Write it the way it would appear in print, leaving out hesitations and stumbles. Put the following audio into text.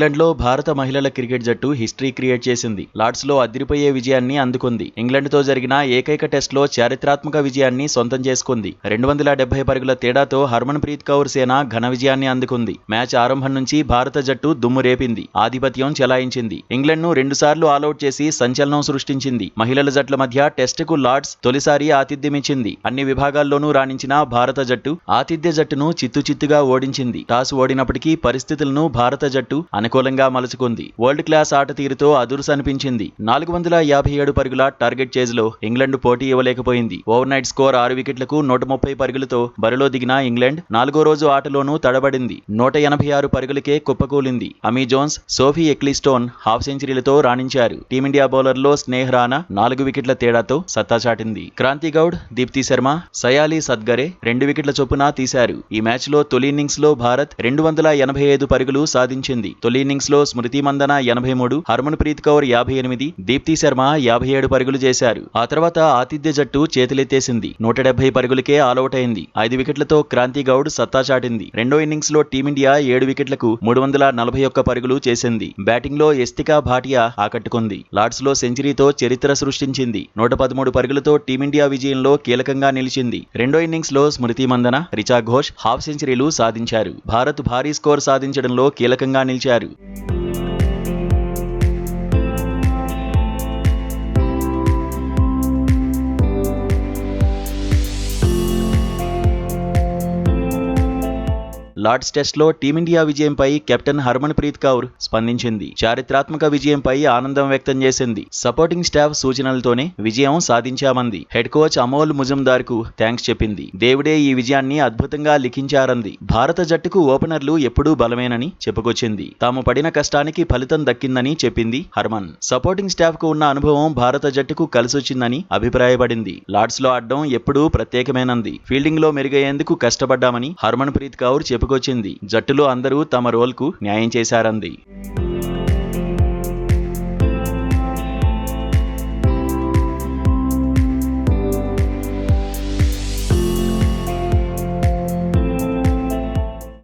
ఇంగ్లాండ్లో భారత మహిళల క్రికెట్ జట్టు హిస్టరీ క్రియేట్ చేసింది. లార్డ్స్లో అదిరిపోయే విజయాన్ని అందుకుంది. ఇంగ్లాండ్తో జరిగిన ఏకైక టెస్ట్లో చారిత్రాత్మక విజయాన్ని సొంతం చేసుకుంది. 270 పరుగుల తేడాతో హర్మన్ ప్రీత్ కౌర్ సేన ఘన విజయాన్ని అందుకుంది. మ్యాచ్ ఆరంభం నుంచి భారత జట్టు దుమ్ము రేపింది. ఆధిపత్యం చెలాయించింది. ఇంగ్లాండ్ను 2 సార్లు ఆలౌట్ చేసి సంచలనం సృష్టించింది. మహిళల జట్ల మధ్య టెస్టుకు లార్డ్స్ తొలిసారి ఆతిథ్యమిచ్చింది. అన్ని విభాగాల్లోనూ రాణించిన భారత జట్టు ఆతిథ్య జట్టును చిత్తుచిత్తుగా ఓడించింది. టాస్ ఓడినప్పటికీ పరిస్థితులను భారత జట్టు అనుకూలంగా మలుచుకుంది. వరల్డ్ క్లాస్ ఆట తీరుతో అదుర్సనిపించింది. 457 పరుగుల టార్గెట్ చేజ్లో ఇంగ్లాండ్ పోటీ ఇవ్వలేకపోయింది. ఓవర్ నైట్ స్కోర్ 6 వికెట్లకు 130 పరుగులతో బరిలో దిగిన ఇంగ్లాండ్ 4వ రోజు ఆటలోనూ తడబడింది. 186 పరుగులకే కుప్పకూలింది. Amy Jones, Sophie Ecclestone half సెంచరీలతో రాణించారు. టీమిండియా బౌలర్లో స్నేహ్ రాణా 4 వికెట్ల తేడాతో సత్తా చాటింది. క్రాంతి గౌడ్, దీప్తి శర్మ, సయాలి సద్గరే 2 వికెట్ల చొప్పున తీశారు. ఈ మ్యాచ్లో తొలి ఇన్నింగ్స్లో భారత్ 285 పరుగులు సాధించింది. తొలి ఇన్నింగ్స్లో స్మృతి మందన 83, హర్మన్ ప్రీత్ కౌర్ 58, దీప్తి శర్మ 57 పరుగులు చేశారు. ఆ తర్వాత ఆతిథ్య జట్టు చేతులెత్తేసింది. 170 పరుగులకే ఆలౌట్ అయింది. 5 వికెట్లతో క్రాంతి గౌడ్ సత్తా చాటింది. రెండో ఇన్నింగ్స్లో టీమిండియా 7 వికెట్లకు 341 పరుగులు చేసింది. బ్యాటింగ్లో ఎస్తికా భాటియా ఆకట్టుకుంది. లార్డ్స్లో సెంచరీతో చరిత్ర సృష్టించింది. 113 పరుగులతో టీమిండియా విజయంలో కీలకంగా నిలిచింది. రెండో ఇన్నింగ్స్లో స్మృతి మందన, రిచా ఘోష్ హాఫ్ సెంచరీలు సాధించారు. భారత్ భారీ స్కోర్ సాధించడంలో కీలకంగా నిలిచారు. లార్డ్స్ టెస్ట్లో టీమిండియా విజయంపై కెప్టెన్ హర్మన్ ప్రీత్ కౌర్ స్పందించింది. చారిత్రాత్మక విజయంపై ఆనందం వ్యక్తం చేసింది. సపోర్టింగ్ స్టాఫ్ సూచనలతోనే విజయం సాధించామంది. హెడ్ కోచ్ అమోల్ ముజుమ్దార్ కు థ్యాంక్స్ చెప్పింది. దేవుడే ఈ విజయాన్ని అద్భుతంగా లిఖించారంది. భారత జట్టుకు ఓపెనర్లు ఎప్పుడూ బలమేనని చెప్పుకొచ్చింది. తాము పడిన కష్టానికి ఫలితం దక్కిందని చెప్పింది హర్మన్. సపోర్టింగ్ స్టాఫ్ కు ఉన్న అనుభవం భారత జట్టుకు కలిసొచ్చిందని అభిప్రాయపడింది. లార్డ్స్ లో ఆడడం ఎప్పుడూ ప్రత్యేకమేనంది. ఫీల్డింగ్ లో మెరుగయ్యేందుకు కష్టపడ్డామని హర్మన్ ప్రీత్ కౌర్ చెప్పుకొచ్చింది. జట్టులో అందరూ తమ రోల్ కు న్యాయం చేశారంది.